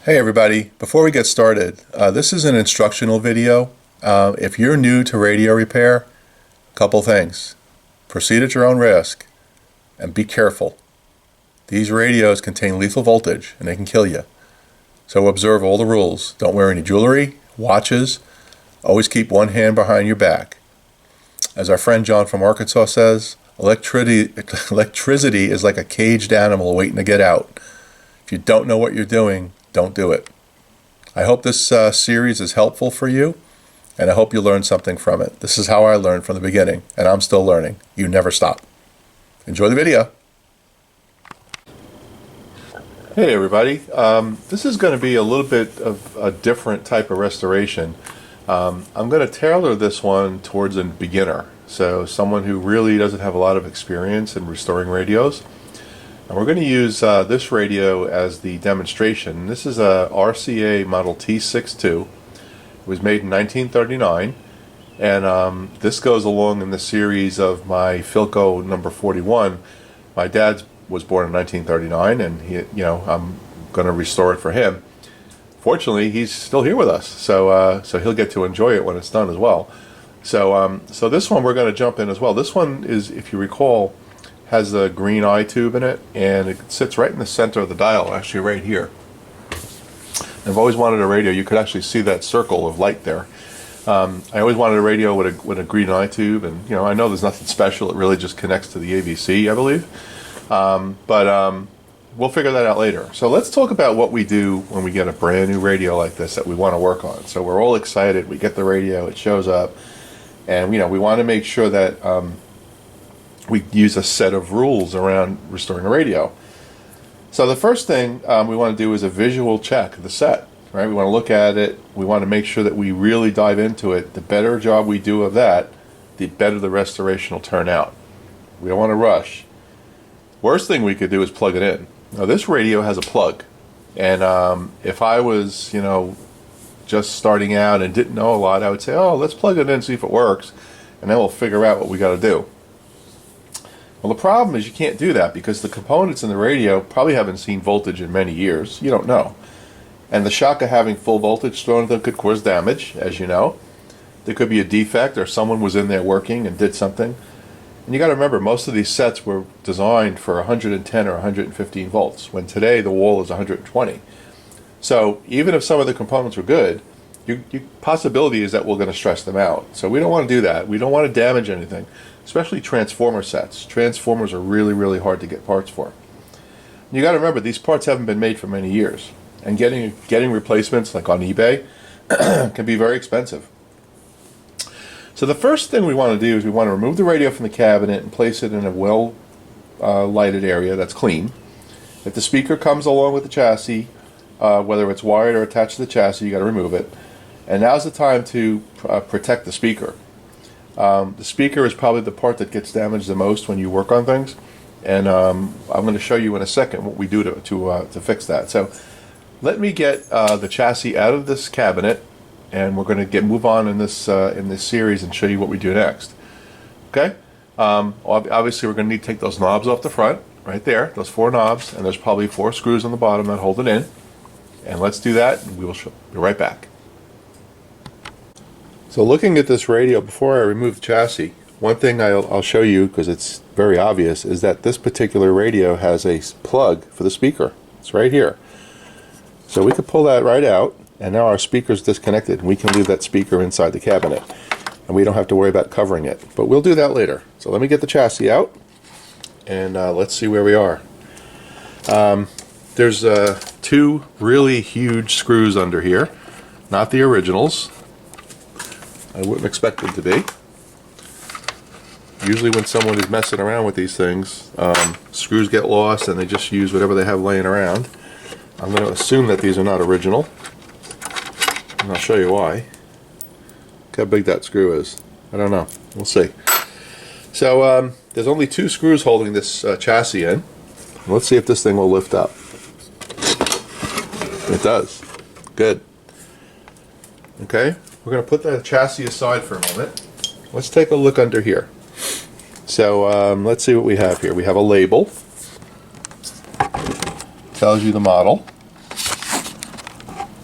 Hey everybody, before we get started, this is an instructional video. If you're new to radio repair, a couple things. Proceed at your own risk and be careful. These radios contain lethal voltage and they can kill you. So observe all the rules. Don't wear any jewelry, watches. Always keep one hand behind your back. As our friend John from Arkansas says, electricity is like a caged animal waiting to get out. If you don't know what you're doing, don't do it. I hope this series is helpful for you, and I hope you learn something from it. This is how I learned from the beginning, and I'm still learning. You never stop. Enjoy the video. Hey everybody, this is going to be a little bit of a different type of restoration. I'm going to tailor this one towards a beginner, so someone who really doesn't have a lot of experience in restoring radios. And we're going to use this radio as the demonstration. This is a RCA Model T62. It was made in 1939, and this goes along in the series of my Philco number 41. My dad was born in 1939, and I'm going to restore it for him. Fortunately, he's still here with us, so he'll get to enjoy it when it's done as well. So this one we're going to jump in as well. This one is, if you recall, has a green eye tube in it, and it sits right in the center of the dial, actually right here. I've always wanted a radio. You could actually see that circle of light there. I always wanted a radio with a green eye tube, and I know there's nothing special. It really just connects to the AVC, I believe. But we'll figure that out later. So let's talk about what we do when we get a brand new radio like this that we want to work on. So we're all excited. We get the radio. It shows up, and we want to make sure that we use a set of rules around restoring a radio. So the first thing we want to do is a visual check of the set, right? We want to look at it. We want to make sure that we really dive into it. The better job we do of that, the better the restoration will turn out. We don't want to rush. Worst thing we could do is plug it in. Now this radio has a plug, and if I was just starting out and didn't know a lot, I would say, oh, let's plug it in and see if it works, and then we'll figure out what we got to do. Well, the problem is you can't do that because the components in the radio probably haven't seen voltage in many years. You don't know. And the shock of having full voltage thrown at them could cause damage, as you know. There could be a defect or someone was in there working and did something. And you got to remember, most of these sets were designed for 110 or 115 volts, when today the wall is 120. So even if some of the components were good, your possibility is that we're going to stress them out. So we don't want to do that. We don't want to damage anything, especially transformer sets. Transformers are really, really hard to get parts for. You got to remember, these parts haven't been made for many years, and getting replacements like on eBay can be very expensive. So the first thing we want to do is we want to remove the radio from the cabinet and place it in a well lighted area that's clean. If the speaker comes along with the chassis, whether it's wired or attached to the chassis, you got to remove it. And now's the time to protect the speaker. The speaker is probably the part that gets damaged the most when you work on things, and I'm going to show you in a second what we do to fix that. So let me get the chassis out of this cabinet, and we're going to move on in this series and show you what we do next. Okay? Obviously we're going to need to take those knobs off the front, right there, those 4 knobs, and there's probably 4 screws on the bottom that hold it in. And let's do that, and we will be right back. So looking at this radio, before I remove the chassis, one thing I'll show you, because it's very obvious, is that this particular radio has a plug for the speaker. It's right here. So we could pull that right out, and now our speaker's disconnected, and we can leave that speaker inside the cabinet, and we don't have to worry about covering it. But we'll do that later. So let me get the chassis out, and let's see where we are. There's 2 really huge screws under here, not the originals. I wouldn't expect them to be. Usually when someone is messing around with these things, screws get lost and they just use whatever they have laying around. I'm going to assume that these are not original, and I'll show you why. Look how big that screw is. I don't know. We'll see. So there's only 2 screws holding this chassis in. Let's see if this thing will lift up. It does. Good. Okay. We're going to put the chassis aside for a moment. Let's take a look under here. So let's see what we have here. We have a label. Tells you the model.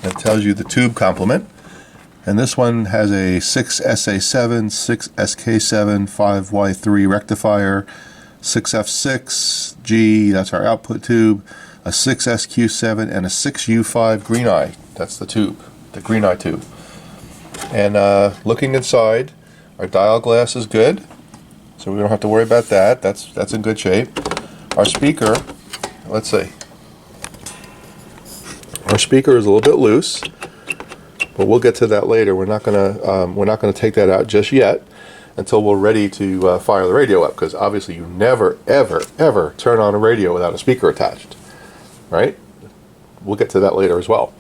that tells you the tube complement. And this one has a 6SA7, 6SK7, 5Y3 rectifier, 6F6G, that's our output tube, a 6SQ7, and a 6U5 green eye. That's the tube, the green eye tube. And looking inside, our dial glass is good, so we don't have to worry about that. That's in good shape. Our speaker, let's see. Our speaker is a little bit loose, but we'll get to that later. We're not gonna take that out just yet until we're ready to fire the radio up, because obviously you never, ever, ever turn on a radio without a speaker attached, right? We'll get to that later as well.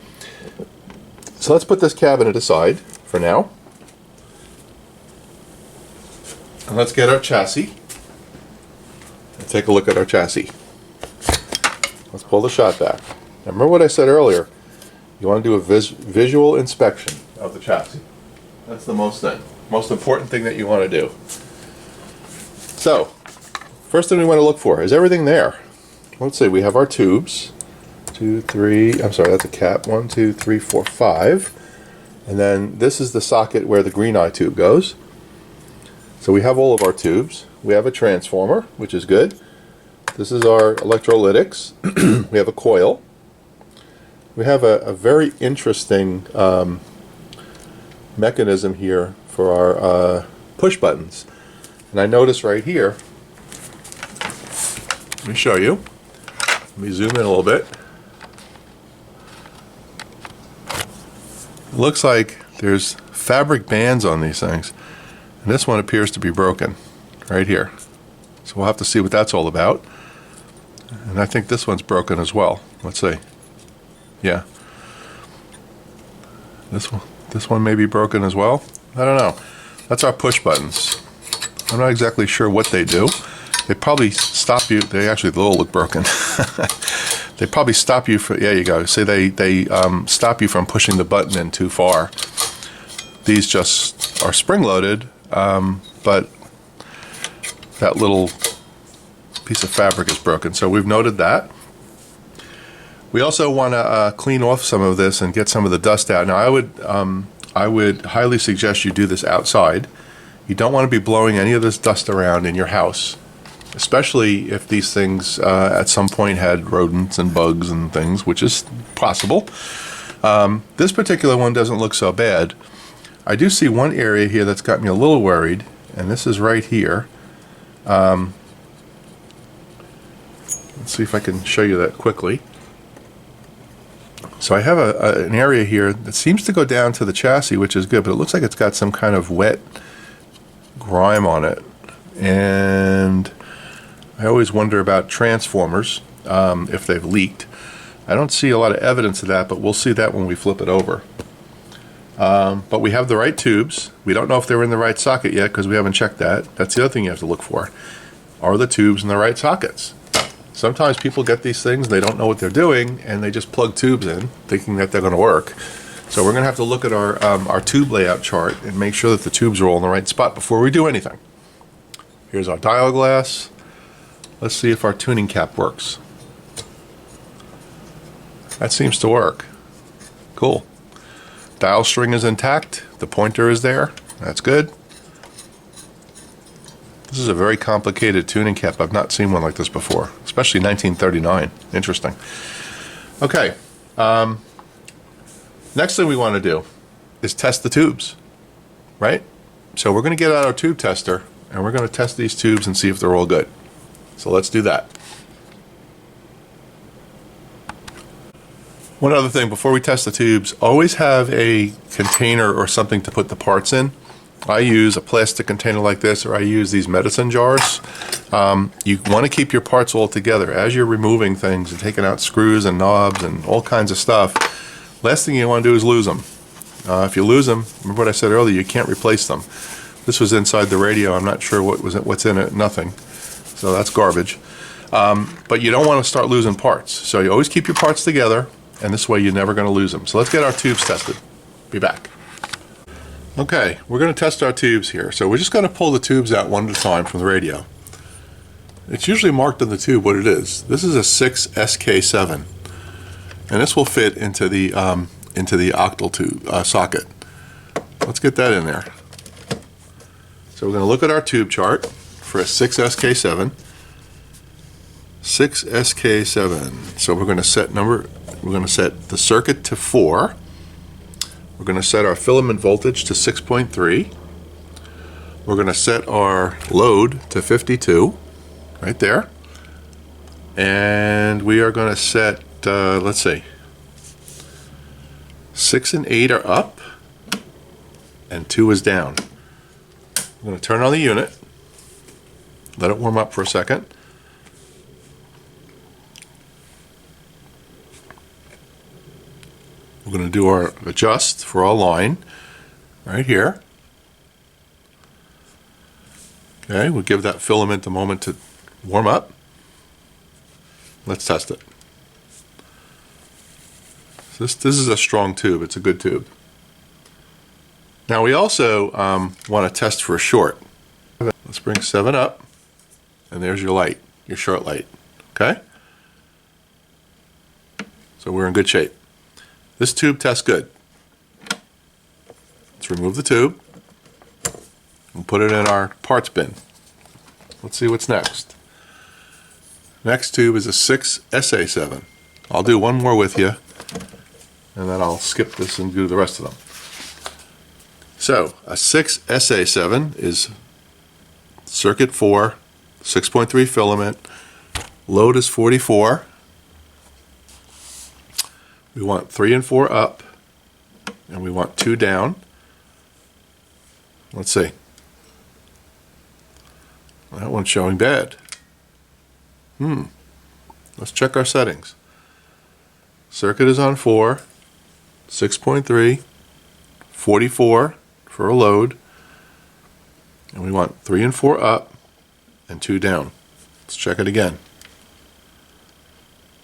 So let's put this cabinet aside for now. And let's get our chassis and take a look at our chassis. Let's pull the shot back. Now remember what I said earlier, you want to do a visual inspection of the chassis. That's the most important thing that you want to do. So, first thing we want to look for is everything there. Let's see, we have our tubes. 2, 3, I'm sorry, that's a cap. 1, 2, 3, 4, 5. And then this is the socket where the green eye tube goes. So we have all of our tubes. We have a transformer, which is good. This is our electrolytics. We have a coil. We have a very interesting mechanism here for our push buttons. And I notice right here, let me show you. Let me zoom in a little bit. It looks like there's fabric bands on these things. And this one appears to be broken right here. So we'll have to see what that's all about. And I think this one's broken as well. Let's see. Yeah. This one may be broken as well. I don't know. That's our push buttons. I'm not exactly sure what they do. They probably stop you. They all look broken. They probably stop you for, yeah, you go. Say they stop you from pushing the button in too far. These just are spring-loaded, but that little piece of fabric is broken. So we've noted that. We also want to clean off some of this and get some of the dust out. Now, I would highly suggest you do this outside. You don't want to be blowing any of this dust around in your house, especially if these things at some point had rodents and bugs and things, which is possible. This particular one doesn't look so bad. I do see one area here that's got me a little worried, and this is right here. Let's see if I can show you that quickly. So I have an area here that seems to go down to the chassis, which is good, but it looks like it's got some kind of wet grime on it. And I always wonder about transformers, if they've leaked. I don't see a lot of evidence of that, but we'll see that when we flip it over. But we have the right tubes. We don't know if they're in the right socket yet because we haven't checked that. That's the other thing you have to look for. Are the tubes in the right sockets? Sometimes people get these things, they don't know what they're doing, and they just plug tubes in thinking that they're going to work. So we're going to have to look at our tube layout chart and make sure that the tubes are all in the right spot before we do anything. Here's our dial glass. Let's see if our tuning cap works. That seems to work. Cool. Dial string is intact. The pointer is there. That's good. This is a very complicated tuning cap. I've not seen one like this before, especially 1939. Interesting. Okay. Next thing we want to do is test the tubes, right? So we're going to get out our tube tester, and we're going to test these tubes and see if they're all good. So let's do that. One other thing, before we test the tubes, always have a container or something to put the parts in. I use a plastic container like this, or I use these medicine jars. You want to keep your parts all together. As you're removing things and taking out screws and knobs and all kinds of stuff, last thing you want to do is lose them. If you lose them, remember what I said earlier, you can't replace them. This was inside the radio. I'm not sure what's in it. Nothing. So that's garbage. But you don't want to start losing parts. So you always keep your parts together, and this way you're never going to lose them. So let's get our tubes tested. Be back. Okay, we're going to test our tubes here. So we're just going to pull the tubes out one at a time from the radio. It's usually marked on the tube what it is. This is a 6SK7, and this will fit into the into the octal tube socket. Let's get that in there. So we're going to look at our tube chart for a 6SK7. 6SK7. So we're going to set the circuit to 4. We're going to set our filament voltage to 6.3. We're going to set our load to 52, right there. And we are going to set, let's see, 6 and 8 are up, and 2 is down. I'm going to turn on the unit, let it warm up for a second. We're going to do our adjust for our line right here. Okay, we'll give that filament a moment to warm up. Let's test it. So this is a strong tube. It's a good tube. Now we also want to test for a short. Let's bring 7 up, and there's your light, your short light. Okay? So we're in good shape. This tube tests good. Let's remove the tube and put it in our parts bin. Let's see what's next. Next tube is a 6SA7. I'll do one more with you, and then I'll skip this and do the rest of them. So a 6SA7 is circuit 4, 6.3 filament, load is 44. We want 3 and 4 up, and we want 2 down. Let's see. That one's showing bad. Let's check our settings. Circuit is on 4, 6.3, 44 for a load, and we want 3 and 4 up and 2 down. Let's check it again.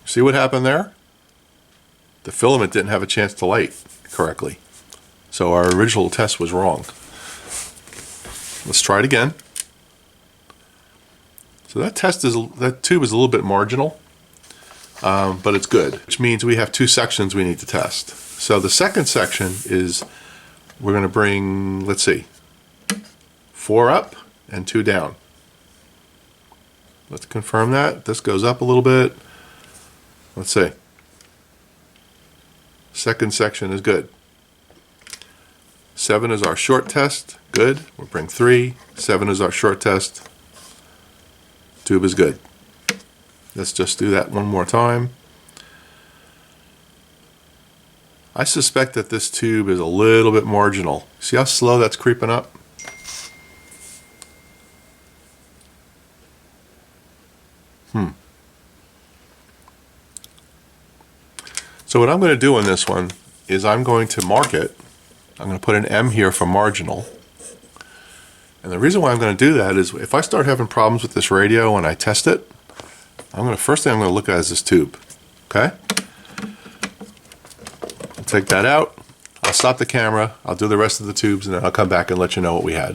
See what happened there? The filament didn't have a chance to light correctly, so our original test was wrong. Let's try it again. So that tube is a little bit marginal, but it's good, which means we have 2 sections we need to test. So the second section is we're going to bring, let's see, 4 up and 2 down. Let's confirm that. This goes up a little bit. Let's see. Second section is good. 7 is our short test. Good. We'll bring 3. 7 is our short test. Tube is good. Let's just do that one more time. I suspect that this tube is a little bit marginal. See how slow that's creeping up? So what I'm going to do on this one is I'm going to mark it. I'm going to put an M here for marginal. And the reason why I'm going to do that is if I start having problems with this radio and I test it, first thing I'm going to look at is this tube. Okay? I'll take that out. I'll stop the camera. I'll do the rest of the tubes, and then I'll come back and let you know what we had.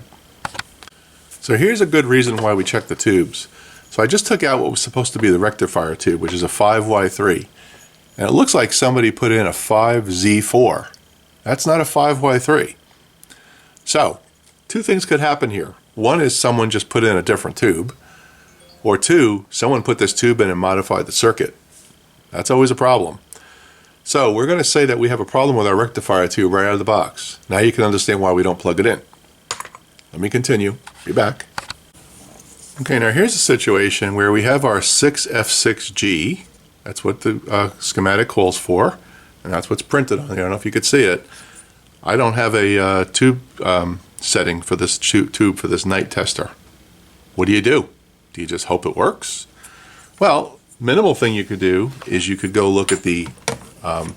So here's a good reason why we check the tubes. So I just took out what was supposed to be the rectifier tube, which is a 5Y3. And it looks like somebody put in a 5Z4. That's not a 5Y3. So 2 things could happen here. One is someone just put in a different tube, or 2, someone put this tube in and modified the circuit. That's always a problem. So we're going to say that we have a problem with our rectifier tube right out of the box. Now you can understand why we don't plug it in. Let me continue. Be back. Okay, now here's a situation where we have our 6F6G. That's what the schematic calls for, and that's what's printed on there. I don't know if you could see it. I don't have a tube setting for this tube for this night tester. What do? Do you just hope it works? Well, minimal thing you could do is you could go look at the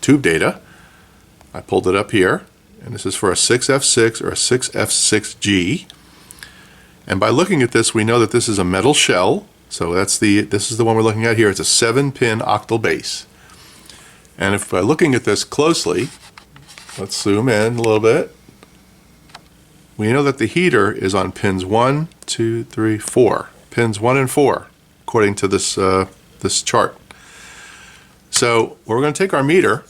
tube data. I pulled it up here, and this is for a 6F6 or a 6F6G. And by looking at this, we know that this is a metal shell. So this is the one we're looking at here. It's a 7-pin octal base. And if by looking at this closely, let's zoom in a little bit. We know that the heater is on pins 1, 2, 3, 4. Pins 1 and 4, according to this this chart. So we're going to take our meter,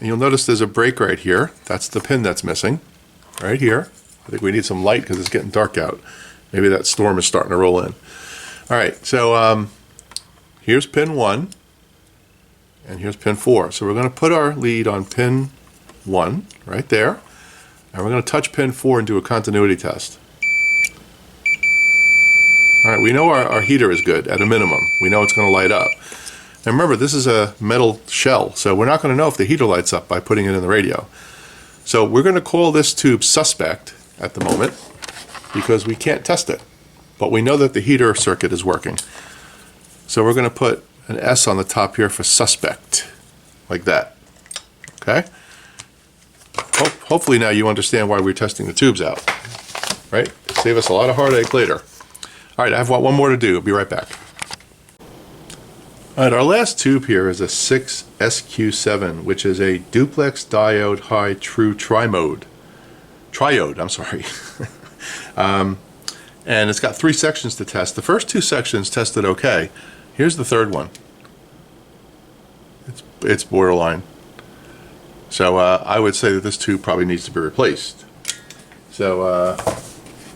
And you'll notice there's a break right here. That's the pin that's missing, right here. I think we need some light because it's getting dark out. Maybe that storm is starting to roll in. All right, so here's pin 1, and here's pin 4. So we're going to put our lead on pin 1 right there, and we're going to touch pin 4 and do a continuity test. All right, we know our heater is good at a minimum. We know it's going to light up. Now remember, this is a metal shell, so we're not going to know if the heater lights up by putting it in the radio. So we're going to call this tube suspect at the moment because we can't test it, but we know that the heater circuit is working. So we're going to put an S on the top here for suspect, like that. Okay? Hopefully now you understand why we're testing the tubes out, right? Save us a lot of heartache later. All right, I have one more to do. I'll be right back. All right, our last tube here is a 6SQ7, which is a duplex diode high true triode, I'm sorry. And it's got 3 sections to test. The first 2 sections tested okay. Here's the third one. It's borderline. So I would say that this tube probably needs to be replaced. So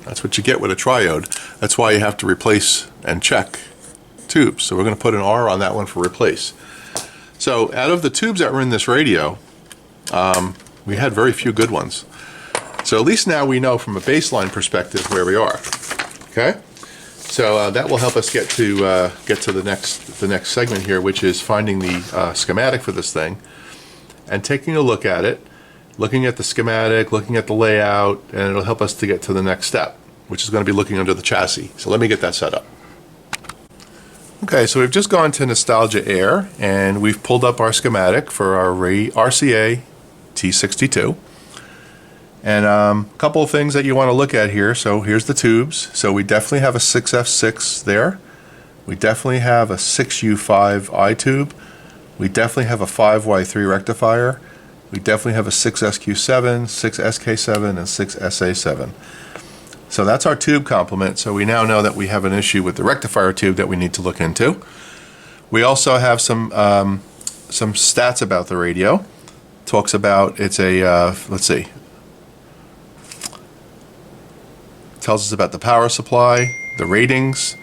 that's what you get with a triode. That's why you have to replace and check tubes. So we're going to put an R on that one for replace. So out of the tubes that were in this radio, we had very few good ones. So at least now we know from a baseline perspective where we are. Okay, so that will help us get to the next segment here, which is finding the schematic for this thing and taking a look at it, looking at the schematic, looking at the layout, and it'll help us to get to the next step, which is going to be looking under the chassis. So let me get that set up. Okay, so we've just gone to Nostalgia Air and we've pulled up our schematic for our RCA T62. And a couple of things that you want to look at here. So here's the tubes. So we definitely have a 6F6 there. We definitely have a 6U5 I tube. We definitely have a 5Y3 rectifier. We definitely have a 6SQ7, 6SK7, and 6SA7. So that's our tube complement. So we now know that we have an issue with the rectifier tube that we need to look into. We also have some stats about the radio. Talks about it's a, let's see, tells us about the power supply, the ratings,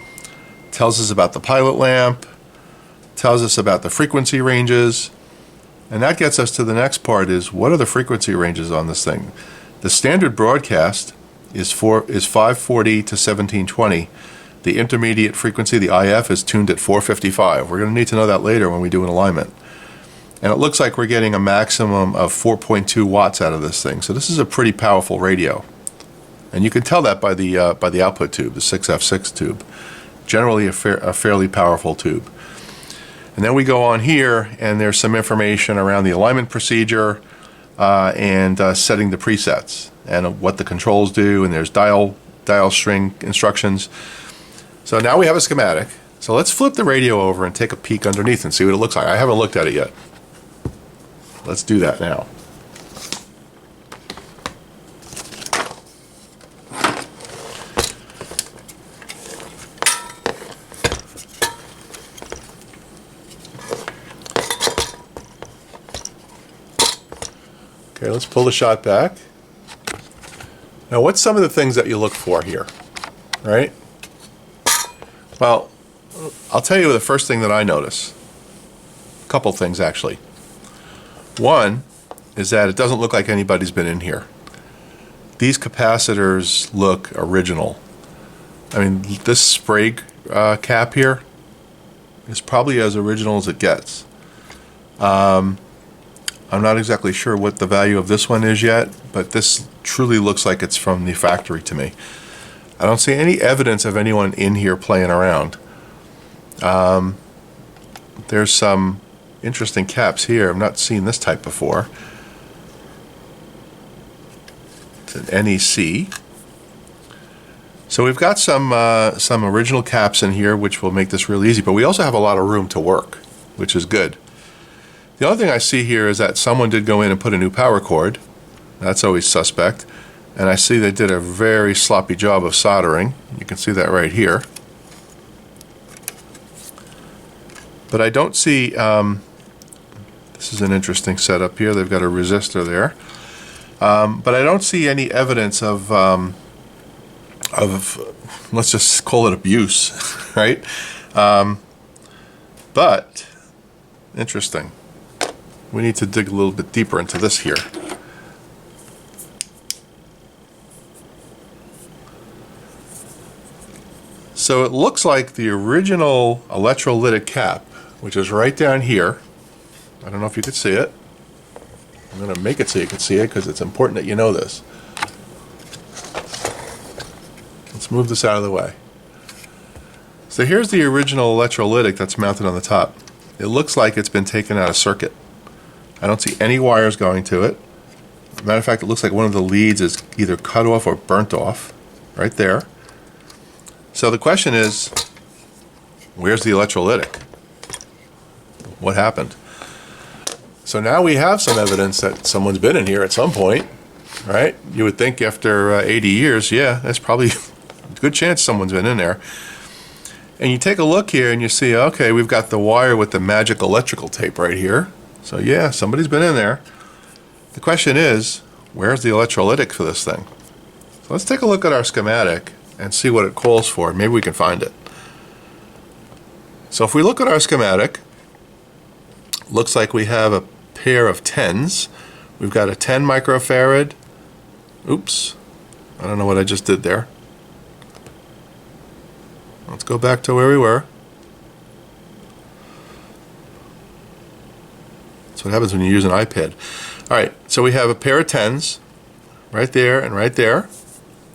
tells us about the pilot lamp, tells us about the frequency ranges, and that gets us to the next part is what are the frequency ranges on this thing? The standard broadcast is 540 to 1720. The intermediate frequency, the IF, is tuned at 455. We're going to need to know that later when we do an alignment. And it looks like we're getting a maximum of 4.2 watts out of this thing. So this is a pretty powerful radio. And you can tell that by the output tube, the 6F6 tube. Generally a fairly powerful tube. And then we go on here, and there's some information around the alignment procedure and setting the presets and what the controls do, and there's dial string instructions. So now we have a schematic. So let's flip the radio over and take a peek underneath and see what it looks like. I haven't looked at it yet. Let's do that now. Okay, let's pull the shot back. Now, what's some of the things that you look for here, right? Well, I'll tell you the first thing that I notice. A couple things, actually. One is that it doesn't look like anybody's been in here. These capacitors look original. I mean, this spray cap here is probably as original as it gets. I'm not exactly sure what the value of this one is yet, but this truly looks like it's from the factory to me. I don't see any evidence of anyone in here playing around. There's some interesting caps here. I've not seen this type before. It's an NEC. So we've got some original caps in here, which will make this real easy, but we also have a lot of room to work, which is good. The other thing I see here is that someone did go in and put a new power cord. That's always suspect. And I see they did a very sloppy job of soldering. You can see that right here. But I don't see This is an interesting setup here. They've got a resistor there. But I don't see any evidence of let's just call it abuse, right? But interesting. We need to dig a little bit deeper into this here. So it looks like the original electrolytic cap, which is right down here. I don't know if you could see it. I'm going to make it so you can see it because it's important that you know this. Let's move this out of the way. So here's the original electrolytic that's mounted on the top. It looks like it's been taken out of circuit. I don't see any wires going to it. Matter of fact, it looks like one of the leads is either cut off or burnt off, right there. So the question is, where's the electrolytic? What happened? So now we have some evidence that someone's been in here at some point, right? You would think after 80 years, yeah, that's probably a good chance someone's been in there. And you take a look here and you see, okay, we've got the wire with the magic electrical tape right here. So yeah, somebody's been in there. The question is, where's the electrolytic for this thing? So let's take a look at our schematic and see what it calls for. Maybe we can find it. So if we look at our schematic, looks like we have a pair of 10s. We've got a 10 microfarad. Oops, I don't know what I just did there. Let's go back to where we were. That's what happens when you use an iPad. All right, so we have a pair of 10s right there and right there.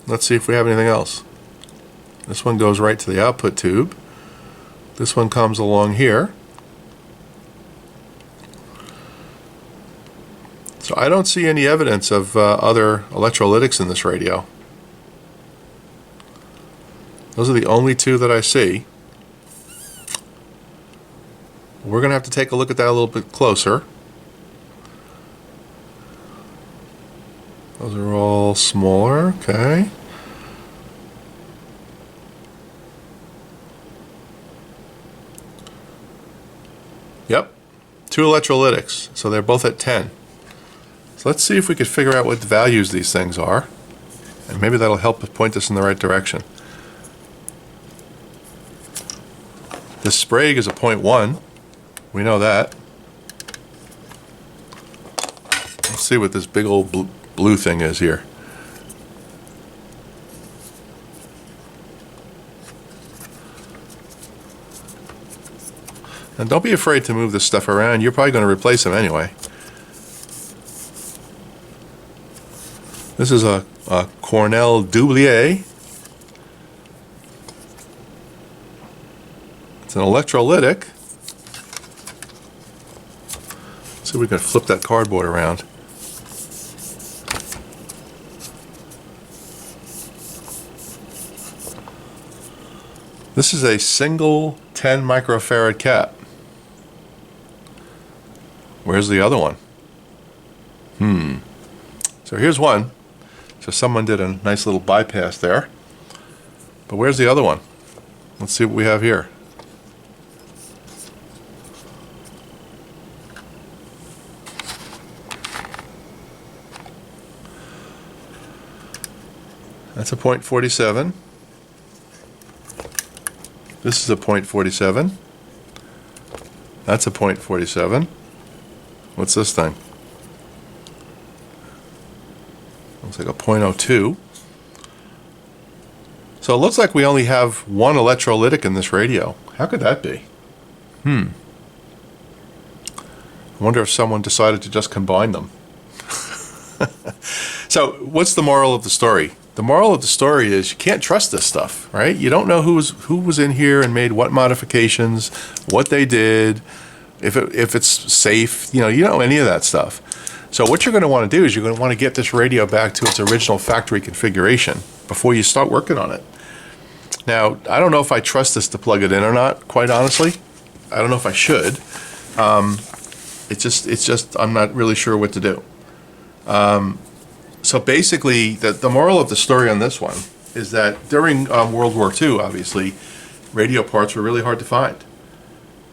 Let's see if we have anything else. This one goes right to the output tube. This one comes along here. So I don't see any evidence of other electrolytics in this radio. Those are the only two that I see. We're going to have to take a look at that a little bit closer. Those are all smaller, okay. Yep, two electrolytics, so they're both at 10. So let's see if we could figure out what the values these things are, and maybe that'll help point us in the right direction. This Sprague is a 0.1, we know that. Let's see what this big old blue thing is here. And don't be afraid to move this stuff around. You're probably going to replace them anyway. This is a Cornell Doublier. It's an electrolytic. Let's see if we can flip that cardboard around. This is a single 10 microfarad cap. Where's the other one? So here's one. So someone did a nice little bypass there. But where's the other one? Let's see what we have here. That's a 0.47. This is a 0.47. That's a 0.47. What's this thing? Looks like a 0.02. So it looks like we only have one electrolytic in this radio. How could that be? I wonder if someone decided to just combine them. So what's the moral of the story? The moral of the story is you can't trust this stuff, right? You don't know who was in here and made what modifications, what they did, if it's safe, you don't know any of that stuff. So what you're going to want to do is you're going to want to get this radio back to its original factory configuration before you start working on it. Now, I don't know if I trust this to plug it in or not, quite honestly. I don't know if I should. It's just I'm not really sure what to do. So basically, the moral of the story on this one is that during World War II, obviously, radio parts were really hard to find.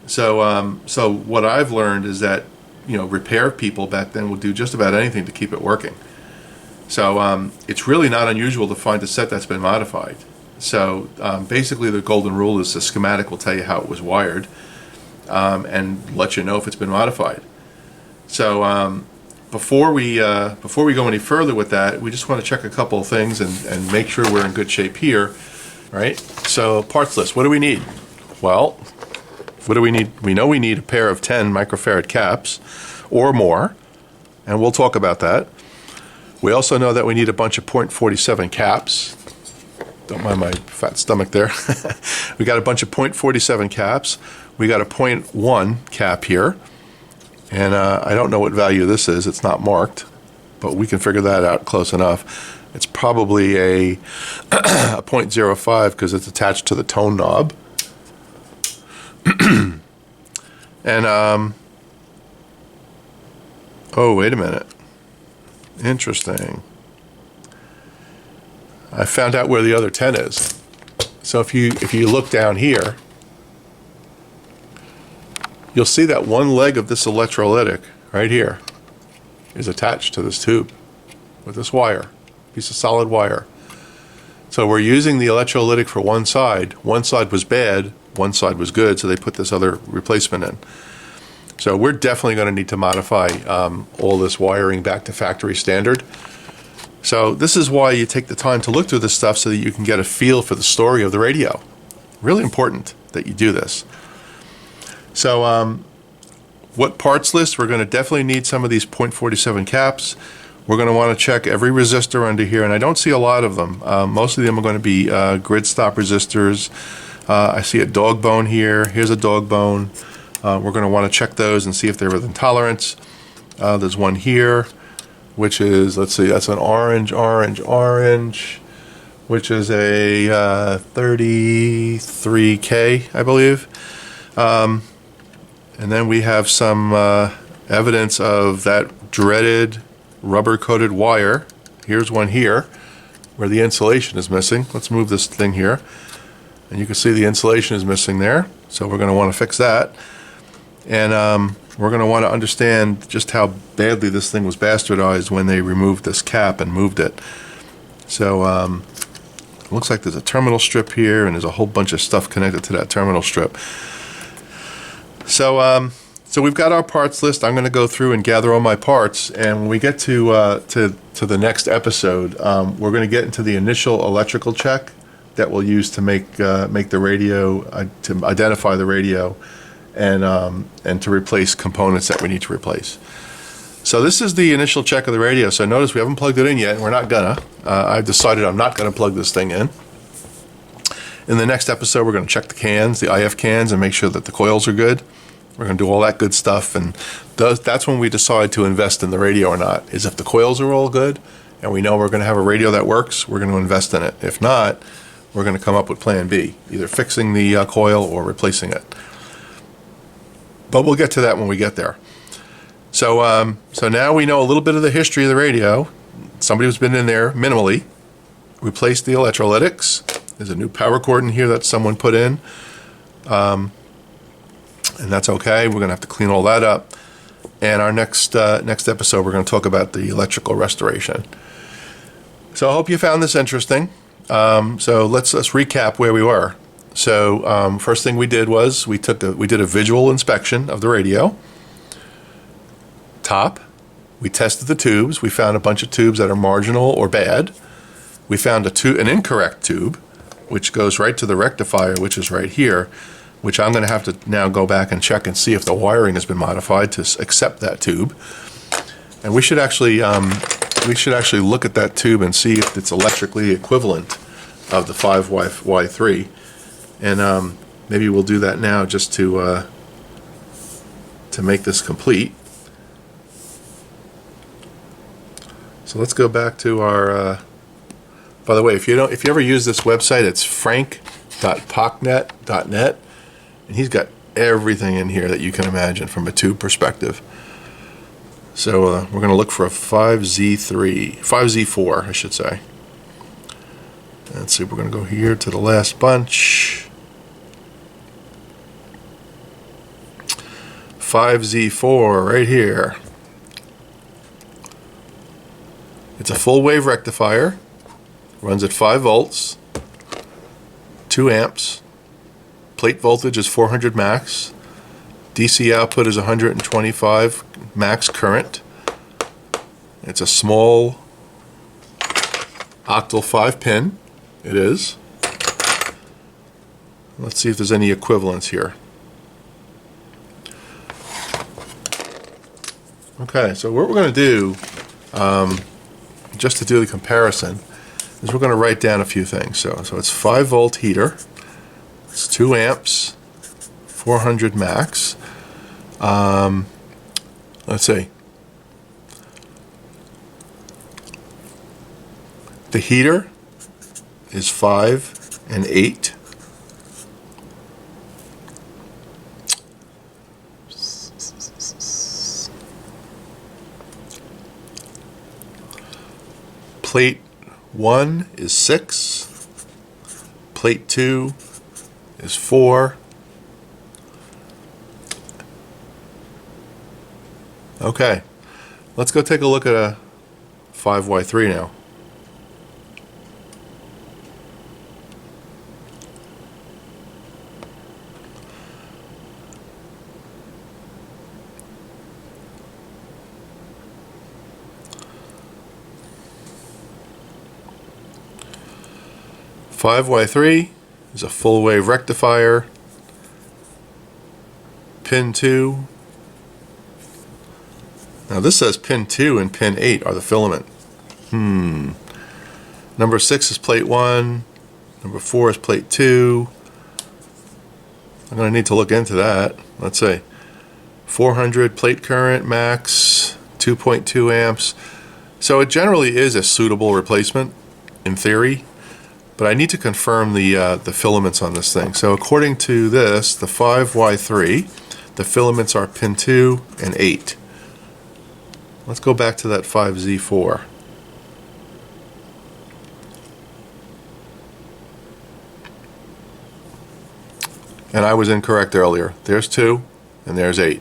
So what I've learned is that repair people back then would do just about anything to keep it working. So it's really not unusual to find a set that's been modified. So basically the golden rule is the schematic will tell you how it was wired and let you know if it's been modified. So before we go any further with that, we just want to check a couple of things and make sure we're in good shape here, right? So parts list, what do we need? Well, what do we need? We know we need a pair of 10 microfarad caps or more, and we'll talk about that. We also know that we need a bunch of .47 caps. Don't mind my fat stomach there. We got a bunch of .47 caps. We got a .1 cap here. And I don't know what value this is. It's not marked, but we can figure that out close enough. It's probably a .05 because it's attached to the tone knob. And, oh, wait a minute. Interesting. I found out where the other 10 is. So if you look down here, you'll see that one leg of this electrolytic right here is attached to this tube with this wire, piece of solid wire. So we're using the electrolytic for one side. One side was bad, one side was good, so they put this other replacement in. So we're definitely going to need to modify all this wiring back to factory standard. So this is why you take the time to look through this stuff so that you can get a feel for the story of the radio. Really important that you do this. So what parts list? We're going to definitely need some of these .47 caps. We're going to want to check every resistor under here, and I don't see a lot of them. Most of them are going to be grid stop resistors. I see a dog bone here. Here's a dog bone. We're going to want to check those and see if they're within tolerance. There's one here, which is, let's see, that's an orange, which is a 33K, I believe. And then we have some evidence of that dreaded rubber-coated wire. Here's one here where the insulation is missing. Let's move this thing here. And you can see the insulation is missing there. So we're going to want to fix that. And we're going to want to understand just how badly this thing was bastardized when they removed this cap and moved it. So it looks like there's a terminal strip here, and there's a whole bunch of stuff connected to that terminal strip. So so we've got our parts list. I'm going to go through and gather all my parts, and when we get to the next episode, we're going to get into the initial electrical check that we'll use to make the radio, to identify the radio, and to replace components that we need to replace. So this is the initial check of the radio. So notice we haven't plugged it in yet, and we're not gonna. I've decided I'm not gonna plug this thing in. In the next episode, we're gonna check the cans, the IF cans, and make sure that the coils are good. We're gonna do all that good stuff, and that's when we decide to invest in the radio or not, is if the coils are all good, and we know we're gonna have a radio that works, we're gonna invest in it. If not, we're gonna come up with plan B, either fixing the coil or replacing it. But we'll get to that when we get there. So so now we know a little bit of the history of the radio. Somebody who's been in there minimally, replaced the electrolytics. There's a new power cord in here that someone put in. And that's okay. We're going to have to clean all that up. And our next episode, we're going to talk about the electrical restoration. So I hope you found this interesting. So let's recap where we were. So first thing we did was we did a visual inspection of the radio. Top, we tested the tubes. We found a bunch of tubes that are marginal or bad. We found an incorrect tube, which goes right to the rectifier, which is right here, which I'm going to have to now go back and check and see if the wiring has been modified to accept that tube. And we should actually look at that tube and see if it's electrically equivalent of the 5Y3. And maybe we'll do that now just to make this complete. So let's go back to our. By the way, if you ever use this website, it's frank.pocknet.net, and he's got everything in here that you can imagine from a tube perspective. So we're going to look for a 5Z4, I should say. Let's see, we're going to go here to the last bunch. 5Z4 right here. It's a full wave rectifier, runs at 5 volts, 2 amps, plate voltage is 400 max, DC output is 125 max current. It's a small octal 5-pin, it is. Let's see if there's any equivalence here. Okay, so what we're going to do, just to do the comparison, is we're going to write down a few things. So it's 5-volt heater, it's 2 amps, 400 max. Let's see. The heater is 5 and 8. Plate 1 is 6, plate 2 is 4. Okay, let's go take a look at a 5Y3 now. Y3 is a full wave rectifier. Pin 2. Now this says pin 2 and pin 8 are the filament. Number 6 is plate 1. Number 4 is plate 2. I'm going to need to look into that. Let's see. 400 plate current max, 2.2 amps. So it generally is a suitable replacement in theory. But I need to confirm the filaments on this thing. So according to this, the 5Y3, the filaments are pin 2 and 8. Let's go back to that 5Z4. And I was incorrect earlier. There's 2 and there's 8.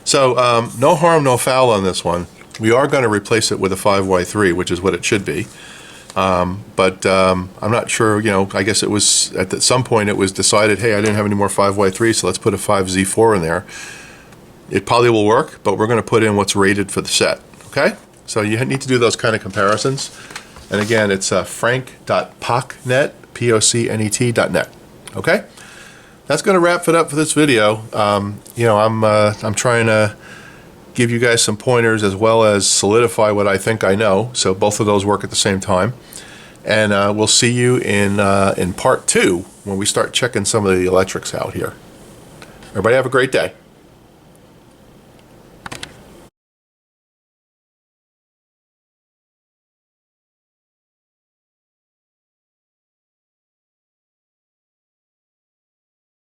So no harm, no foul on this one. We are going to replace it with a 5Y3, which is what it should be. But I'm not sure, you know, I guess it was, at some point it was decided, hey, I didn't have any more 5Y3, so let's put a 5Z4 in there. It probably will work, but we're going to put in what's rated for the set, okay? So you need to do those kind of comparisons. And again, it's frank.pocnet, POCNET.net, okay? That's going to wrap it up for this video. You know, I'm trying to give you guys some pointers as well as solidify what I think I know. So both of those work at the same time. And we'll see you in part 2 when we start checking some of the electrics out here. Everybody have a great day.